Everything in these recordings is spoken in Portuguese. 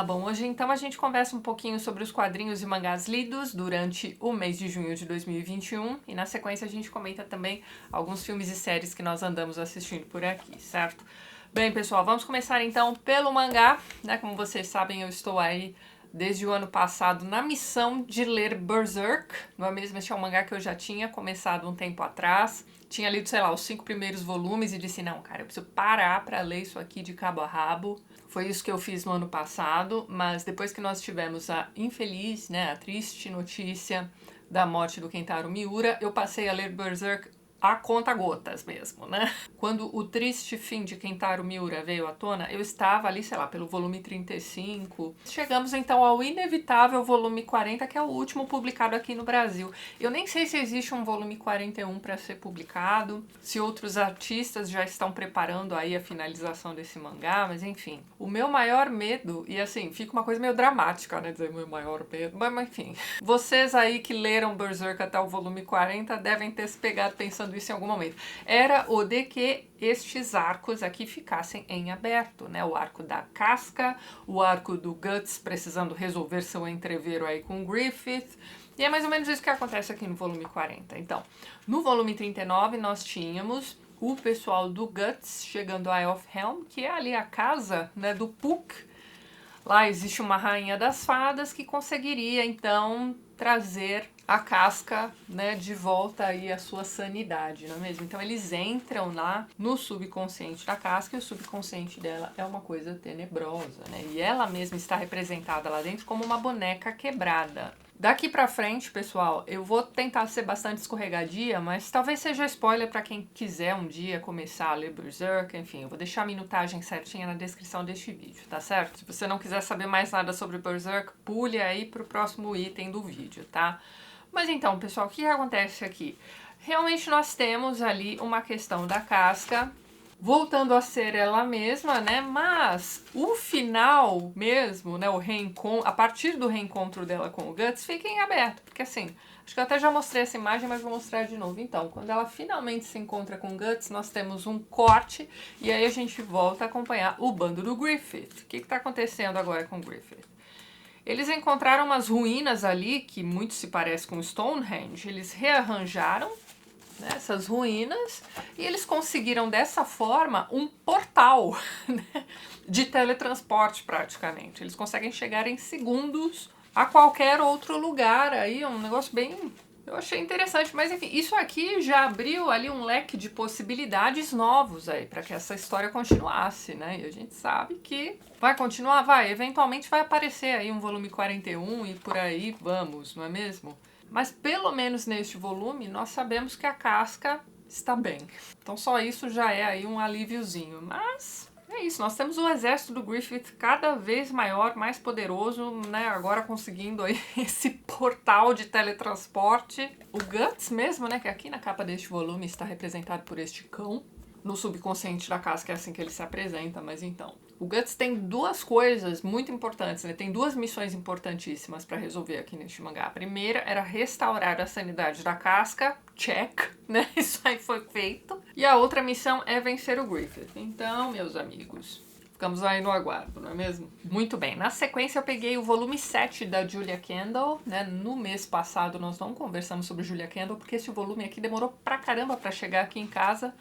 Bom, hoje então a gente conversa um pouquinho sobre os quadrinhos e mangás lidos durante o mês de junho de 2021 e na sequência a gente comenta também alguns filmes e séries que nós andamos assistindo por aqui, certo? Bem, pessoal, vamos começar então pelo mangá, né? Como vocês sabem, eu estou aí desde o ano passado na missão de ler Berserk, não é mesmo? Este é um mangá que eu já tinha começado um tempo atrás, tinha lido, sei lá, os 5 primeiros volumes e disse, não, cara, eu preciso parar para ler isso aqui de cabo a rabo. Foi isso que eu fiz no ano passado, mas depois que nós tivemos a infeliz, né, a triste notícia da morte do Kentaro Miura, eu passei a ler Berserk a conta-gotas mesmo, né? Quando o triste fim de Kentaro Miura veio à tona, eu estava ali, sei lá, pelo volume 35. Chegamos então ao inevitável volume 40, que é o último publicado aqui no Brasil. Eu nem sei se existe um volume 41 para ser publicado, se outros artistas já estão preparando aí a finalização desse mangá, mas enfim. O meu maior medo, e assim, fica uma coisa meio dramática, né, dizer meu maior medo, mas enfim. Vocês aí que leram Berserk até o volume 40 devem ter se pegado pensando isso em algum momento. Era o de que estes arcos aqui ficassem em aberto, né? O arco da Casca, o arco do Guts precisando resolver seu entrevero aí com o Griffith, e é mais ou menos isso que acontece aqui no volume 40. Então, no volume 39 nós tínhamos o pessoal do Guts chegando a Elfhelm, que é ali a casa, né, do Puck. Lá existe uma rainha das fadas que conseguiria então trazer a Casca, né, de volta aí à sua sanidade, não é mesmo? Então eles entram lá no subconsciente da Casca e o subconsciente dela é uma coisa tenebrosa, né? E ela mesma está representada lá dentro como uma boneca quebrada. Daqui pra frente, pessoal, eu vou tentar ser bastante escorregadia, mas talvez seja spoiler pra quem quiser um dia começar a ler Berserk, enfim, eu vou deixar a minutagem certinha na descrição deste vídeo, tá certo? Se você não quiser saber mais nada sobre Berserk, pule aí pro próximo item do vídeo, tá? Mas então, pessoal, o que acontece aqui? Realmente nós temos ali uma questão da Casca voltando a ser ela mesma, né? Mas o final mesmo, né? O reencontro, a partir do reencontro dela com o Guts, fica em aberto. Porque assim, acho que eu até já mostrei essa imagem, mas vou mostrar de novo. Então, quando ela finalmente se encontra com o Guts, nós temos um corte e aí a gente volta a acompanhar o bando do Griffith. O que está acontecendo agora com o Griffith? Eles encontraram umas ruínas ali que muito se parece com Stonehenge. Eles rearranjaram, né, essas ruínas e eles conseguiram dessa forma um portal, né, de teletransporte praticamente. Eles conseguem chegar em segundos a qualquer outro lugar. Aí um negócio bem... eu achei interessante, mas enfim, isso aqui já abriu ali um leque de possibilidades novos aí para que essa história continuasse, né? E a gente sabe que vai continuar, vai, eventualmente vai aparecer aí um volume 41 e por aí vamos, não é mesmo? Mas pelo menos neste volume nós sabemos que a Casca está bem. Então só isso já é aí um alíviozinho, mas... é isso, nós temos o exército do Griffith cada vez maior, mais poderoso, né? Agora conseguindo aí esse portal de teletransporte. O Guts mesmo, né? Que aqui na capa deste volume está representado por este cão. No subconsciente da Casca é assim que ele se apresenta, mas então. O Guts tem duas coisas muito importantes, né? Tem duas missões importantíssimas para resolver aqui neste mangá. A primeira era restaurar a sanidade da Casca, check, né? Isso aí foi feito. E a outra missão é vencer o Griffith. Então, meus amigos, ficamos aí no aguardo, não é mesmo? Muito bem, na sequência eu peguei o volume 7 da Julia Kendall, né? No mês passado nós não conversamos sobre Julia Kendall, porque esse volume aqui demorou pra caramba pra chegar aqui em casa.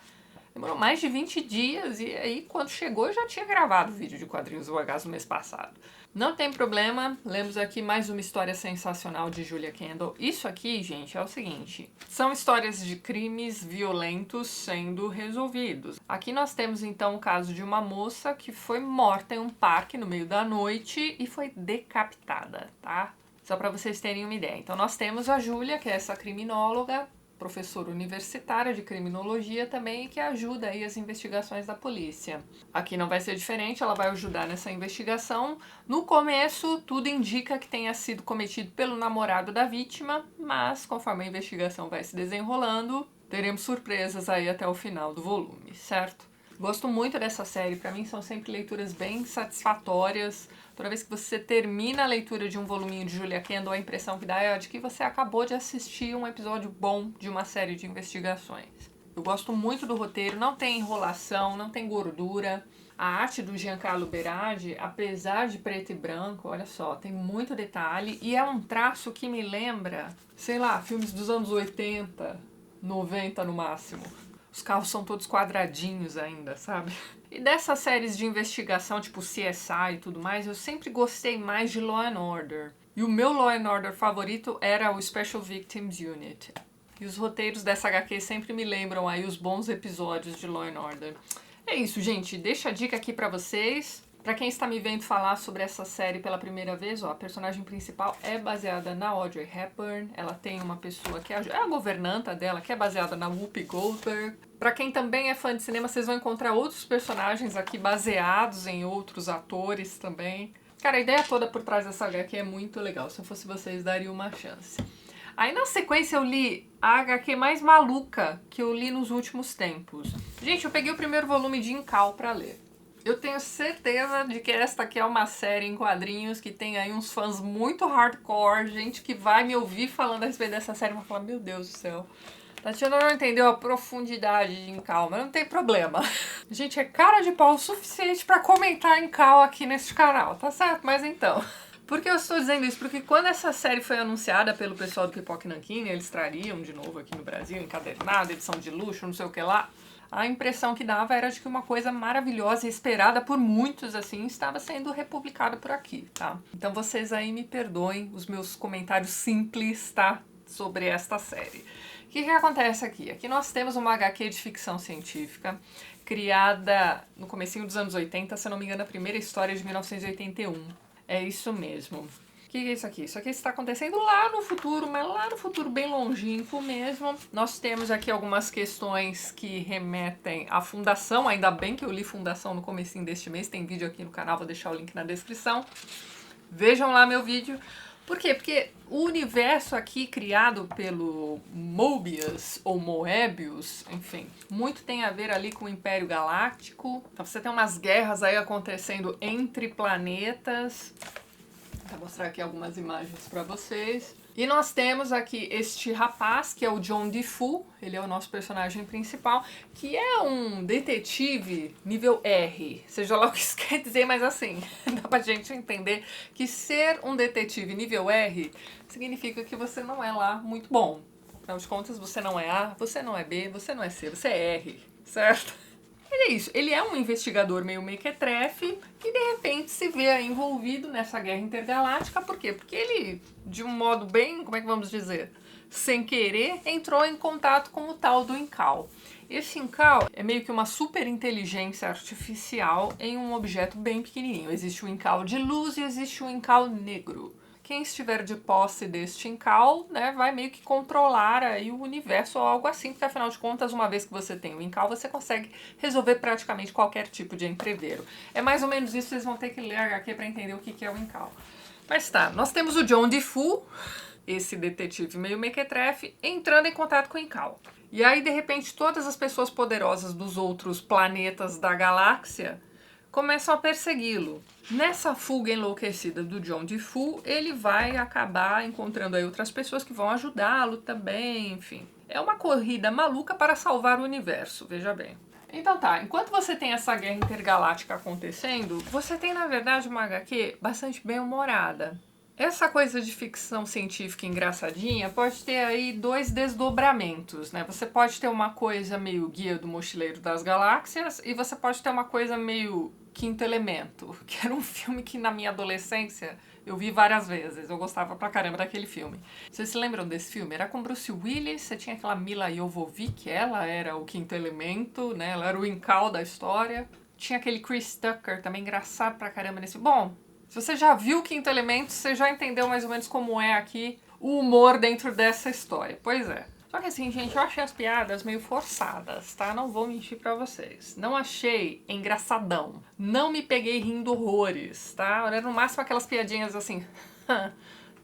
Demorou mais de 20 dias e aí quando chegou eu já tinha gravado o vídeo de quadrinhos UHs no mês passado. Não tem problema, lemos aqui mais uma história sensacional de Julia Kendall. Isso aqui, gente, é o seguinte, são histórias de crimes violentos sendo resolvidos. Aqui nós temos então o caso de uma moça que foi morta em um parque no meio da noite e foi decapitada, tá? Só para vocês terem uma ideia. Então nós temos a Julia, que é essa criminóloga, professora universitária de criminologia também, que ajuda aí as investigações da polícia. Aqui não vai ser diferente, ela vai ajudar nessa investigação. No começo, tudo indica que tenha sido cometido pelo namorado da vítima, mas conforme a investigação vai se desenrolando, teremos surpresas aí até o final do volume, certo? Gosto muito dessa série, pra mim são sempre leituras bem satisfatórias. Toda vez que você termina a leitura de um voluminho de Julia Kendall, a impressão que dá é de que você acabou de assistir um episódio bom de uma série de investigações. Eu gosto muito do roteiro, não tem enrolação, não tem gordura. A arte do Giancarlo Berardi, apesar de preto e branco, olha só, tem muito detalhe e é um traço que me lembra, sei lá, filmes dos anos 80, 90 no máximo. Os carros são todos quadradinhos ainda, sabe? E dessas séries de investigação, tipo CSI e tudo mais, eu sempre gostei mais de Law and Order. E o meu Law and Order favorito era o Special Victims Unit. E os roteiros dessa HQ sempre me lembram aí os bons episódios de Law and Order. É isso, gente. Deixa a dica aqui pra vocês. Pra quem está me vendo falar sobre essa série pela primeira vez, ó, a personagem principal é baseada na Audrey Hepburn. Ela tem uma pessoa que é a governanta dela, que é baseada na Whoopi Goldberg. Pra quem também é fã de cinema, vocês vão encontrar outros personagens aqui baseados em outros atores também. Cara, a ideia toda por trás dessa HQ é muito legal. Se eu fosse vocês, daria uma chance. Aí na sequência eu li a HQ mais maluca que eu li nos últimos tempos. Gente, eu peguei o primeiro volume de Incal pra ler. Eu tenho certeza de que esta aqui é uma série em quadrinhos que tem aí uns fãs muito hardcore, gente que vai me ouvir falando a respeito dessa série e vai falar, meu Deus do céu, Tatiana não entendeu a profundidade de Incal, mas não tem problema. Gente, é cara de pau o suficiente pra comentar Incal aqui neste canal, tá certo? Mas então... Por que eu estou dizendo isso? Porque quando essa série foi anunciada pelo pessoal do Pipoca Nanquim, eles trariam de novo aqui no Brasil, encadernada, edição de luxo, não sei o que lá, a impressão que dava era de que uma coisa maravilhosa e esperada por muitos, assim, estava sendo republicada por aqui, tá? Então vocês aí me perdoem os meus comentários simples, tá? Sobre esta série. O que acontece aqui? Aqui nós temos uma HQ de ficção científica criada no comecinho dos anos 80, se não me engano, a primeira história de 1981. É isso mesmo. O que é isso aqui? Isso aqui está acontecendo lá no futuro, mas lá no futuro bem longínquo mesmo. Nós temos aqui algumas questões que remetem à Fundação. Ainda bem que eu li Fundação no comecinho deste mês. Tem vídeo aqui no canal, vou deixar o link na descrição. Vejam lá meu vídeo. Por quê? Porque o universo aqui criado pelo Mobius, ou Moebius, enfim, muito tem a ver ali com o Império Galáctico. Então você tem umas guerras aí acontecendo entre planetas. Vou mostrar aqui algumas imagens para vocês. E nós temos aqui este rapaz, que é o John Defoe, ele é o nosso personagem principal, que é um detetive nível R. Seja lá o que isso quer dizer, mas assim, dá pra gente entender que ser um detetive nível R significa que você não é lá muito bom. Afinal de contas, você não é A, você não é B, você não é C, você é R, certo? E é isso, ele é um investigador meio mequetrefe que de repente se vê aí envolvido nessa guerra intergaláctica. Por quê? Porque ele, de um modo bem, como é que vamos dizer, sem querer, entrou em contato com o tal do Incal. Esse Incal é meio que uma superinteligência artificial em um objeto bem pequenininho. Existe o Incal de luz e existe o Incal negro. Quem estiver de posse deste Incal, né, vai meio que controlar aí o universo ou algo assim, porque afinal de contas, uma vez que você tem o Incal, você consegue resolver praticamente qualquer tipo de entreveiro. É mais ou menos isso, vocês vão ter que ler a HQ para entender o que é o Incal. Mas tá, nós temos o John Defoe, esse detetive meio mequetrefe, entrando em contato com o Incal. E aí, de repente, todas as pessoas poderosas dos outros planetas da galáxia começam a persegui-lo. Nessa fuga enlouquecida do John Defoe, ele vai acabar encontrando aí outras pessoas que vão ajudá-lo também, enfim. É uma corrida maluca para salvar o universo, veja bem. Então tá, enquanto você tem essa guerra intergaláctica acontecendo, você tem, na verdade, uma HQ bastante bem-humorada. Essa coisa de ficção científica engraçadinha pode ter aí dois desdobramentos, né? Você pode ter uma coisa meio Guia do Mochileiro das Galáxias e você pode ter uma coisa meio Quinto Elemento, que era um filme que na minha adolescência eu vi várias vezes. Eu gostava pra caramba daquele filme. Vocês se lembram desse filme? Era com Bruce Willis, você tinha aquela Mila Jovovich, ela era o Quinto Elemento, né? Ela era o Incal da história. Tinha aquele Chris Tucker, também engraçado pra caramba nesse... Bom, se você já viu o Quinto Elemento, você já entendeu mais ou menos como é aqui o humor dentro dessa história. Pois é. Só que assim, gente, eu achei as piadas meio forçadas, tá? Não vou mentir pra vocês. Não achei engraçadão. Não me peguei rindo horrores, tá? Era no máximo aquelas piadinhas assim...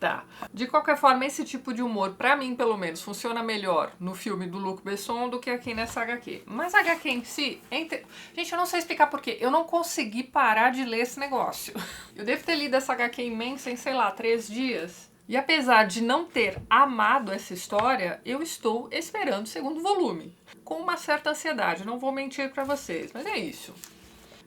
Tá. De qualquer forma, esse tipo de humor, pra mim, pelo menos, funciona melhor no filme do Luc Besson do que aqui nessa HQ. Mas a HQ em si... Gente, eu não sei explicar porquê. Eu não consegui parar de ler esse negócio. Eu devo ter lido essa HQ imensa em, sei lá, 3 dias. E apesar de não ter amado essa história, eu estou esperando o segundo volume. Com uma certa ansiedade, não vou mentir pra vocês, mas é isso.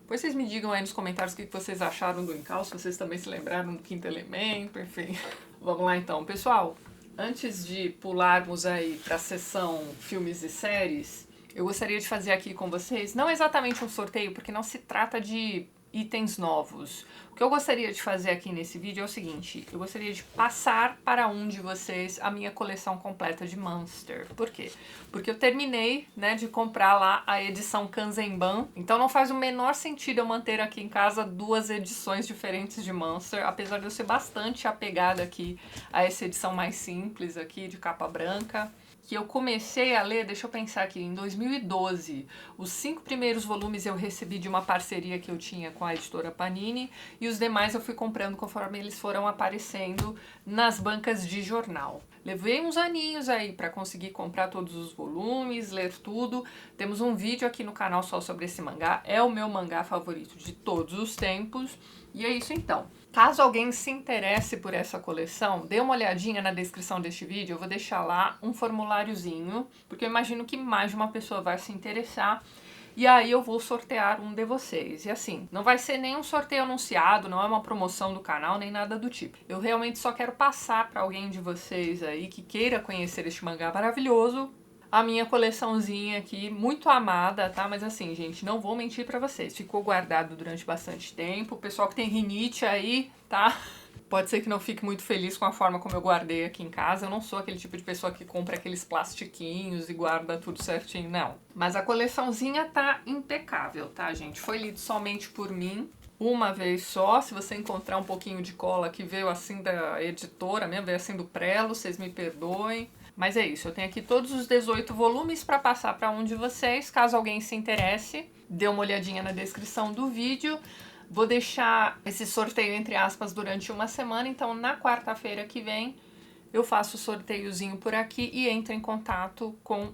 Depois vocês me digam aí nos comentários o que vocês acharam do Encalço, se vocês também se lembraram do Quinto Elemento, enfim. Vamos lá então, pessoal. Antes de pularmos aí para a sessão filmes e séries, eu gostaria de fazer aqui com vocês, não exatamente um sorteio, porque não se trata de itens novos. O que eu gostaria de fazer aqui nesse vídeo é o seguinte, eu gostaria de passar para um de vocês a minha coleção completa de Monster. Por quê? Porque eu terminei, né, de comprar lá a edição Kanzenban, então não faz o menor sentido eu manter aqui em casa duas edições diferentes de Monster, apesar de eu ser bastante apegada aqui a essa edição mais simples aqui, de capa branca. Que eu comecei a ler, deixa eu pensar aqui, em 2012. Os 5 primeiros volumes eu recebi de uma parceria que eu tinha com a editora Panini e os demais eu fui comprando conforme eles foram aparecendo nas bancas de jornal. Levei uns aninhos aí para conseguir comprar todos os volumes, ler tudo. Temos um vídeo aqui no canal só sobre esse mangá, é o meu mangá favorito de todos os tempos. E é isso então. Caso alguém se interesse por essa coleção, dê uma olhadinha na descrição deste vídeo, eu vou deixar lá um formuláriozinho, porque eu imagino que mais de uma pessoa vai se interessar, e aí eu vou sortear um de vocês. E assim, não vai ser nenhum sorteio anunciado, não é uma promoção do canal, nem nada do tipo. Eu realmente só quero passar para alguém de vocês aí que queira conhecer este mangá maravilhoso, a minha coleçãozinha aqui, muito amada, tá? Mas assim, gente, não vou mentir pra vocês. Ficou guardado durante bastante tempo. O pessoal que tem rinite aí, tá? Pode ser que não fique muito feliz com a forma como eu guardei aqui em casa. Eu não sou aquele tipo de pessoa que compra aqueles plastiquinhos e guarda tudo certinho, não. Mas a coleçãozinha tá impecável, tá, gente? Foi lido somente por mim. Uma vez só, se você encontrar um pouquinho de cola que veio assim da editora mesmo, veio assim do prelo, vocês me perdoem. Mas é isso, eu tenho aqui todos os 18 volumes para passar para um de vocês. Caso alguém se interesse, dê uma olhadinha na descrição do vídeo. Vou deixar esse sorteio entre aspas durante uma semana, então na quarta-feira que vem eu faço o sorteiozinho por aqui e entro em contato com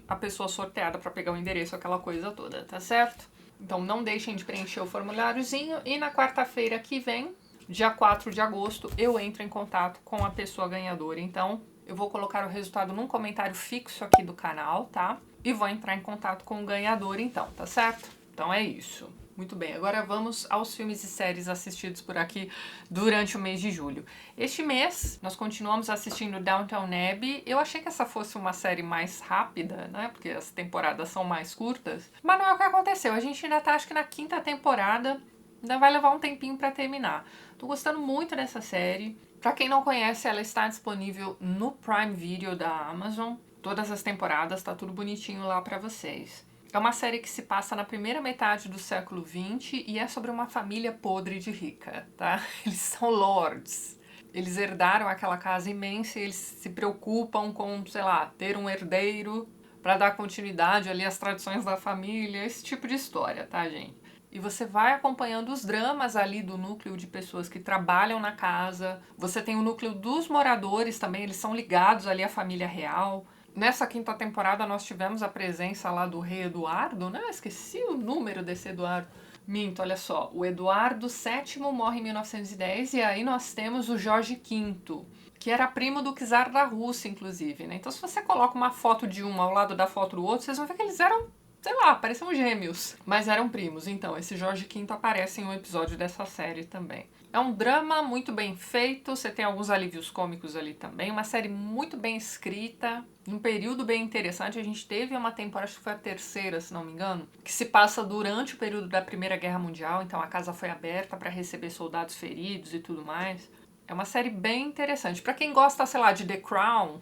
a pessoa sorteada para pegar o endereço, aquela coisa toda, tá certo? Então não deixem de preencher o formuláriozinho e na quarta-feira que vem, dia 4 de agosto, eu entro em contato com a pessoa ganhadora. Então eu vou colocar o resultado num comentário fixo aqui do canal, tá? E vou entrar em contato com o ganhador então, tá certo? Então é isso. Muito bem, agora vamos aos filmes e séries assistidos por aqui durante o mês de julho. Este mês, nós continuamos assistindo Downton Abbey. Eu achei que essa fosse uma série mais rápida, né? Porque as temporadas são mais curtas. Mas não é o que aconteceu. A gente ainda tá, acho que na 5ª temporada. Ainda vai levar um tempinho pra terminar. Tô gostando muito dessa série. Pra quem não conhece, ela está disponível no Prime Video da Amazon. Todas as temporadas, tá tudo bonitinho lá pra vocês. É uma série que se passa na primeira metade do século XX e é sobre uma família podre de rica, tá? Eles são lords. Eles herdaram aquela casa imensa e eles se preocupam com, sei lá, ter um herdeiro pra dar continuidade ali às tradições da família, esse tipo de história, tá, gente? E você vai acompanhando os dramas ali do núcleo de pessoas que trabalham na casa. Você tem o núcleo dos moradores também, eles são ligados ali à família real. Nessa 5ª temporada nós tivemos a presença lá do rei Eduardo, né? Esqueci o número desse Eduardo. Minto, olha só. O Eduardo VII morre em 1910 e aí nós temos o Jorge V, que era primo do czar da Rússia, inclusive, né? Então se você coloca uma foto de um ao lado da foto do outro, vocês vão ver que eles eram, sei lá, pareciam gêmeos, mas eram primos. Então, esse Jorge V aparece em um episódio dessa série também. É um drama muito bem feito, você tem alguns alívios cômicos ali também, uma série muito bem escrita, num período bem interessante. A gente teve uma temporada, acho que foi a 3ª, se não me engano, que se passa durante o período da Primeira Guerra Mundial, então a casa foi aberta para receber soldados feridos e tudo mais. É uma série bem interessante. Para quem gosta, sei lá, de The Crown,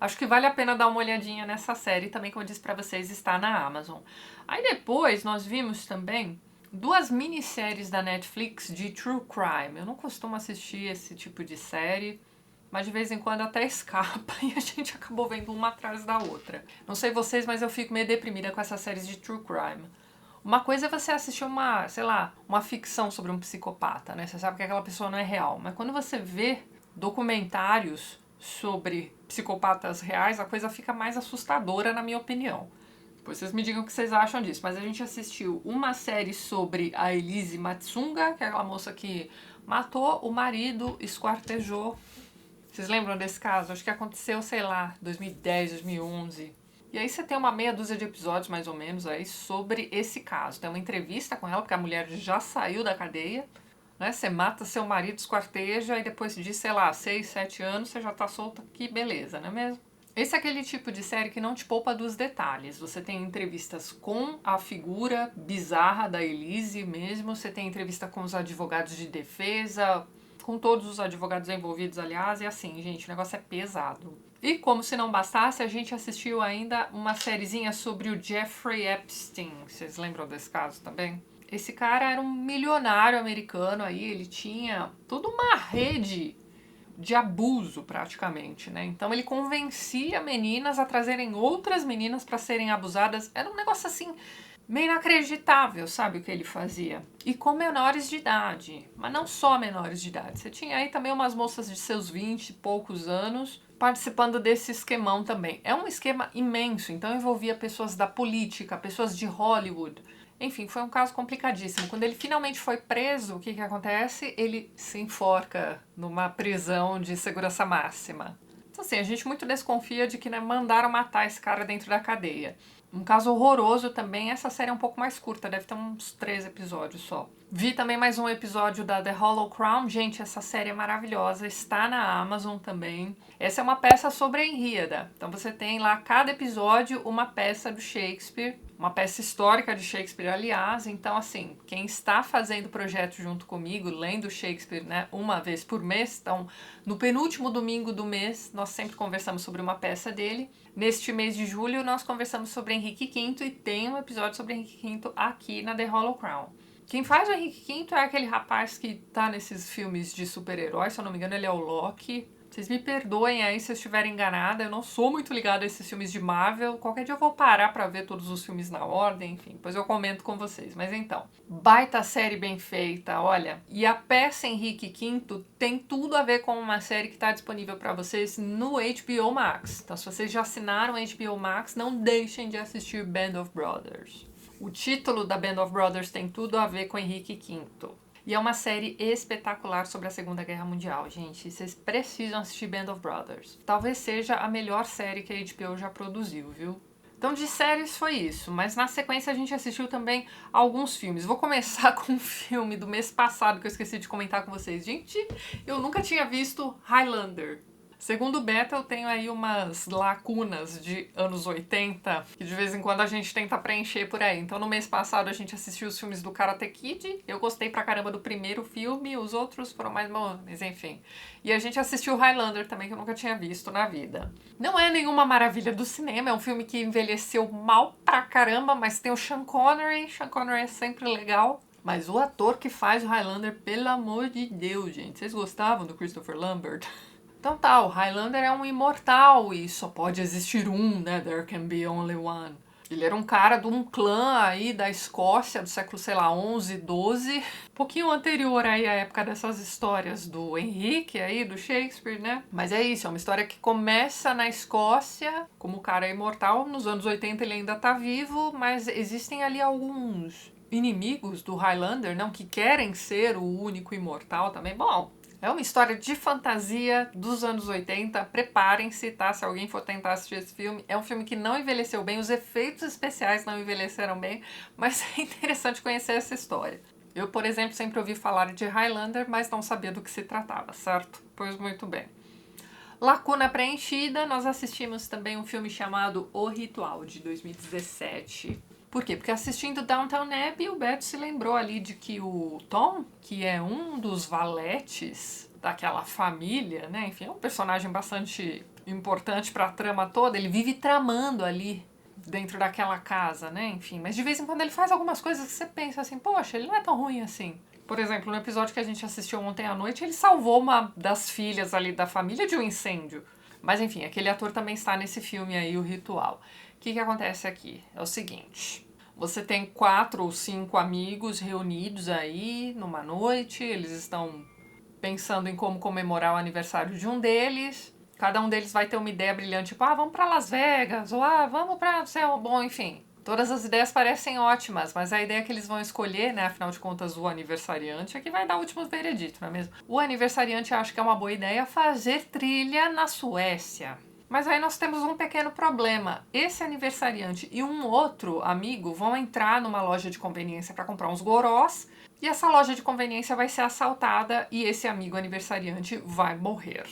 acho que vale a pena dar uma olhadinha nessa série também, como eu disse pra vocês, está na Amazon. Aí depois nós vimos também 2 minisséries da Netflix de True Crime. Eu não costumo assistir esse tipo de série, mas de vez em quando até escapa e a gente acabou vendo uma atrás da outra. Não sei vocês, mas eu fico meio deprimida com essas séries de True Crime. Uma coisa é você assistir uma, sei lá, uma ficção sobre um psicopata, né? Você sabe que aquela pessoa não é real. Mas quando você vê documentários sobre psicopatas reais, a coisa fica mais assustadora, na minha opinião. Depois vocês me digam o que vocês acham disso. Mas a gente assistiu uma série sobre a Elise Matsunga, que é aquela moça que matou o marido, esquartejou. Vocês lembram desse caso? Acho que aconteceu, sei lá, 2010, 2011. E aí você tem uma meia dúzia de episódios, mais ou menos, aí sobre esse caso. Tem uma entrevista com ela, porque a mulher já saiu da cadeia, né? Você mata seu marido, esquarteja, e depois de, sei lá, 6, 7 anos, você já tá solta, que beleza, não é mesmo? Esse é aquele tipo de série que não te poupa dos detalhes. Você tem entrevistas com a figura bizarra da Elise mesmo, você tem entrevista com os advogados de defesa, com todos os advogados envolvidos, aliás, e assim, gente, o negócio é pesado. E como se não bastasse, a gente assistiu ainda uma sériezinha sobre o Jeffrey Epstein. Vocês lembram desse caso também? Esse cara era um milionário americano aí, ele tinha toda uma rede de abuso praticamente, né? Então ele convencia meninas a trazerem outras meninas para serem abusadas. Era um negócio assim meio inacreditável, sabe, o que ele fazia. E com menores de idade, mas não só menores de idade. Você tinha aí também umas moças de seus 20 e poucos anos participando desse esquemão também. É um esquema imenso, então envolvia pessoas da política, pessoas de Hollywood. Enfim, foi um caso complicadíssimo. Quando ele finalmente foi preso, o que acontece? Ele se enforca numa prisão de segurança máxima. Então, assim, a gente muito desconfia de que, né, mandaram matar esse cara dentro da cadeia. Um caso horroroso também, essa série é um pouco mais curta, deve ter uns 3 episódios só. Vi também mais um episódio da The Hollow Crown. Gente, essa série é maravilhosa, está na Amazon também. Essa é uma peça sobre a Ilíada. Então você tem lá, cada episódio, uma peça do Shakespeare, uma peça histórica de Shakespeare, aliás. Então, assim, quem está fazendo o projeto junto comigo, lendo Shakespeare, né, uma vez por mês, então, no penúltimo domingo do mês, nós sempre conversamos sobre uma peça dele. Neste mês de julho, nós conversamos sobre Henrique V e tem um episódio sobre Henrique V aqui na The Hollow Crown. Quem faz o Henrique V é aquele rapaz que tá nesses filmes de super-heróis, se eu não me engano, ele é o Loki. Vocês me perdoem aí se eu estiver enganada, eu não sou muito ligada a esses filmes de Marvel. Qualquer dia eu vou parar pra ver todos os filmes na ordem, enfim, depois eu comento com vocês. Mas então, baita série bem feita, olha. E a peça Henrique V tem tudo a ver com uma série que tá disponível pra vocês no HBO Max. Então, se vocês já assinaram o HBO Max, não deixem de assistir Band of Brothers. O título da Band of Brothers tem tudo a ver com Henrique V. E é uma série espetacular sobre a Segunda Guerra Mundial, gente. Vocês precisam assistir Band of Brothers. Talvez seja a melhor série que a HBO já produziu, viu? Então, de séries foi isso. Mas na sequência a gente assistiu também alguns filmes. Vou começar com um filme do mês passado que eu esqueci de comentar com vocês. Gente, eu nunca tinha visto Highlander. Segundo o Beta, eu tenho aí umas lacunas de anos 80 que de vez em quando a gente tenta preencher por aí. Então, no mês passado, a gente assistiu os filmes do Karate Kid. Eu gostei pra caramba do primeiro filme, os outros foram mais mas enfim. E a gente assistiu Highlander também, que eu nunca tinha visto na vida. Não é nenhuma maravilha do cinema, é um filme que envelheceu mal pra caramba, mas tem o Sean Connery. Sean Connery é sempre legal. Mas o ator que faz o Highlander, pelo amor de Deus, gente. Vocês gostavam do Christopher Lambert? Então tá, o Highlander é um imortal e só pode existir um, né? There can be only one. Ele era um cara de um clã aí da Escócia do século, sei lá, 11, 12. Um pouquinho anterior aí à época dessas histórias do Henrique aí, do Shakespeare, né? Mas é isso, é uma história que começa na Escócia, como o cara é imortal. Nos anos 80 ele ainda tá vivo, mas existem ali alguns inimigos do Highlander, não, que querem ser o único imortal também. Bom, é uma história de fantasia dos anos 80. Preparem-se, tá? Se alguém for tentar assistir esse filme. É um filme que não envelheceu bem, os efeitos especiais não envelheceram bem, mas é interessante conhecer essa história. Eu, por exemplo, sempre ouvi falar de Highlander, mas não sabia do que se tratava, certo? Pois muito bem. Lacuna preenchida, nós assistimos também um filme chamado O Ritual, de 2017. Por quê? Porque assistindo Downton Abbey, o Beto se lembrou ali de que o Tom, que é um dos valetes daquela família, né? Enfim, é um personagem bastante importante para a trama toda. Ele vive tramando ali dentro daquela casa, né? Enfim, mas de vez em quando ele faz algumas coisas que você pensa assim, poxa, ele não é tão ruim assim. Por exemplo, no episódio que a gente assistiu ontem à noite, ele salvou uma das filhas ali da família de um incêndio. Mas enfim, aquele ator também está nesse filme aí, O Ritual. O que acontece aqui? É o seguinte, você tem 4 ou 5 amigos reunidos aí numa noite, eles estão pensando em como comemorar o aniversário de um deles, cada um deles vai ter uma ideia brilhante, tipo, vamos pra Las Vegas, ou vamos pra céu, bom, enfim. Todas as ideias parecem ótimas, mas a ideia que eles vão escolher, né, afinal de contas, o aniversariante é que vai dar o último veredito, não é mesmo? O aniversariante acha que é uma boa ideia fazer trilha na Suécia. Mas aí nós temos um pequeno problema. Esse aniversariante e um outro amigo vão entrar numa loja de conveniência para comprar uns gorós, e essa loja de conveniência vai ser assaltada e esse amigo aniversariante vai morrer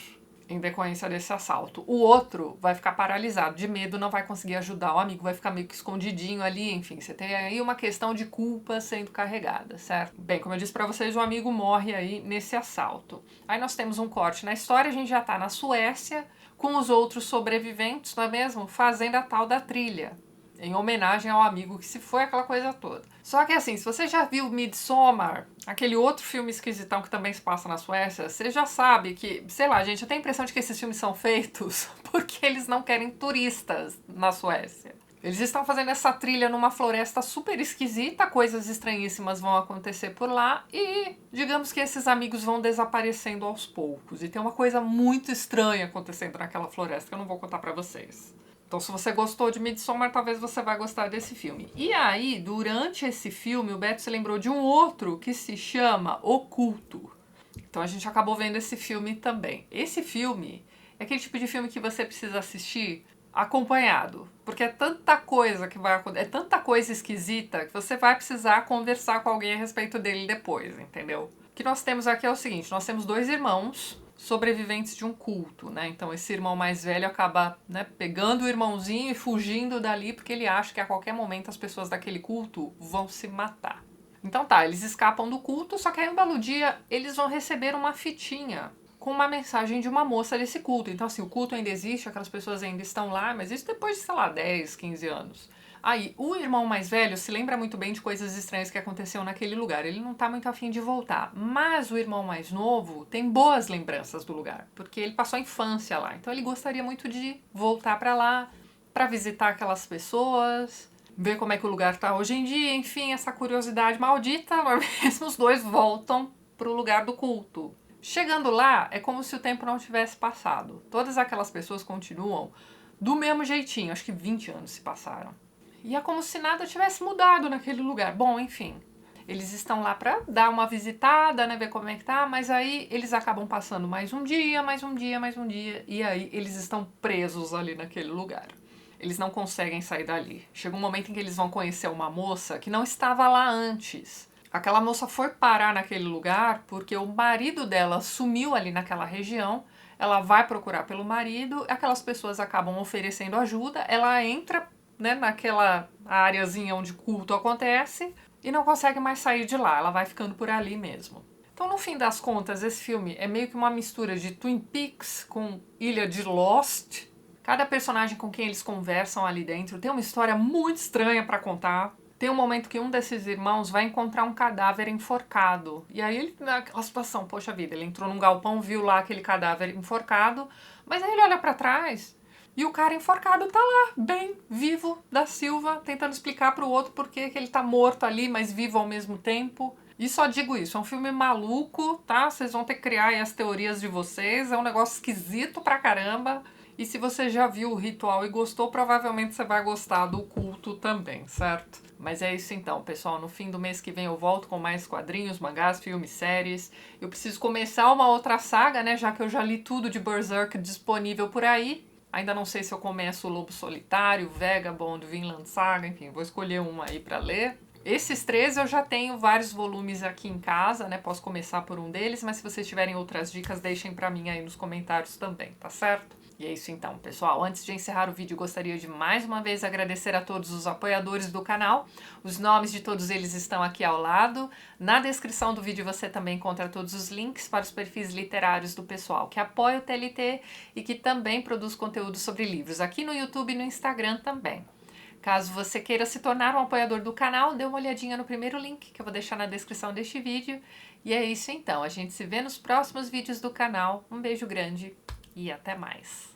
em decorrência desse assalto. O outro vai ficar paralisado de medo, não vai conseguir ajudar, o amigo vai ficar meio que escondidinho ali, enfim, você tem aí uma questão de culpa sendo carregada, certo? Bem, como eu disse pra vocês, o amigo morre aí nesse assalto. Aí nós temos um corte na história, a gente já tá na Suécia, com os outros sobreviventes, não é mesmo? Fazendo a tal da trilha, em homenagem ao amigo que se foi, aquela coisa toda. Só que assim, se você já viu Midsommar, aquele outro filme esquisitão que também se passa na Suécia, você já sabe que, sei lá, gente, eu tenho a impressão de que esses filmes são feitos porque eles não querem turistas na Suécia. Eles estão fazendo essa trilha numa floresta super esquisita, coisas estranhíssimas vão acontecer por lá e digamos que esses amigos vão desaparecendo aos poucos. E tem uma coisa muito estranha acontecendo naquela floresta que eu não vou contar pra vocês. Então, se você gostou de Midsommar, talvez você vai gostar desse filme. E aí, durante esse filme, o Beto se lembrou de um outro que se chama O Culto. Então, a gente acabou vendo esse filme também. Esse filme é aquele tipo de filme que você precisa assistir acompanhado, porque é tanta coisa que vai acontecer, é tanta coisa esquisita que você vai precisar conversar com alguém a respeito dele depois, entendeu? O que nós temos aqui é o seguinte, nós temos dois irmãos sobreviventes de um culto, né? Então esse irmão mais velho acaba, né, pegando o irmãozinho e fugindo dali porque ele acha que a qualquer momento as pessoas daquele culto vão se matar. Então tá, eles escapam do culto, só que aí um belo dia eles vão receber uma fitinha com uma mensagem de uma moça desse culto. Então assim, o culto ainda existe, aquelas pessoas ainda estão lá, mas isso depois de, sei lá, 10, 15 anos. Aí, o irmão mais velho se lembra muito bem de coisas estranhas que aconteceram naquele lugar. Ele não tá muito afim de voltar. Mas o irmão mais novo tem boas lembranças do lugar, porque ele passou a infância lá. Então ele gostaria muito de voltar pra lá, pra visitar aquelas pessoas, ver como é que o lugar tá hoje em dia. Enfim, essa curiosidade maldita, mesmo os dois voltam pro lugar do culto. Chegando lá, é como se o tempo não tivesse passado. Todas aquelas pessoas continuam do mesmo jeitinho. Acho que 20 anos se passaram. E é como se nada tivesse mudado naquele lugar. Bom, enfim, eles estão lá pra dar uma visitada, né, ver como é que tá, mas aí eles acabam passando mais um dia, mais um dia, mais um dia, e aí eles estão presos ali naquele lugar. Eles não conseguem sair dali. Chega um momento em que eles vão conhecer uma moça que não estava lá antes. Aquela moça foi parar naquele lugar porque o marido dela sumiu ali naquela região. Ela vai procurar pelo marido, aquelas pessoas acabam oferecendo ajuda, ela entra, né, naquela areazinha onde o culto acontece e não consegue mais sair de lá, ela vai ficando por ali mesmo. Então, no fim das contas, esse filme é meio que uma mistura de Twin Peaks com Ilha de Lost. Cada personagem com quem eles conversam ali dentro tem uma história muito estranha pra contar. Tem um momento que um desses irmãos vai encontrar um cadáver enforcado. E aí ele, naquela situação, poxa vida, ele entrou num galpão, viu lá aquele cadáver enforcado, mas aí ele olha pra trás e o cara enforcado tá lá, bem vivo, da Silva, tentando explicar pro outro por que ele tá morto ali, mas vivo ao mesmo tempo. E só digo isso, é um filme maluco, tá? Vocês vão ter que criar aí as teorias de vocês, é um negócio esquisito pra caramba. E se você já viu o Ritual e gostou, provavelmente você vai gostar do Culto também, certo? Mas é isso então, pessoal. No fim do mês que vem eu volto com mais quadrinhos, mangás, filmes, séries. Eu preciso começar uma outra saga, né? Já que eu já li tudo de Berserk disponível por aí. Ainda não sei se eu começo o Lobo Solitário, Vagabond, Vinland Saga, enfim, vou escolher um aí pra ler. Esses três eu já tenho vários volumes aqui em casa, né? Posso começar por um deles, mas se vocês tiverem outras dicas, deixem pra mim aí nos comentários também, tá certo? E é isso então, pessoal. Antes de encerrar o vídeo, gostaria de mais uma vez agradecer a todos os apoiadores do canal. Os nomes de todos eles estão aqui ao lado. Na descrição do vídeo você também encontra todos os links para os perfis literários do pessoal que apoia o TLT e que também produz conteúdo sobre livros, aqui no YouTube e no Instagram também. Caso você queira se tornar um apoiador do canal, dê uma olhadinha no primeiro link que eu vou deixar na descrição deste vídeo. E é isso então, a gente se vê nos próximos vídeos do canal. Um beijo grande e até mais!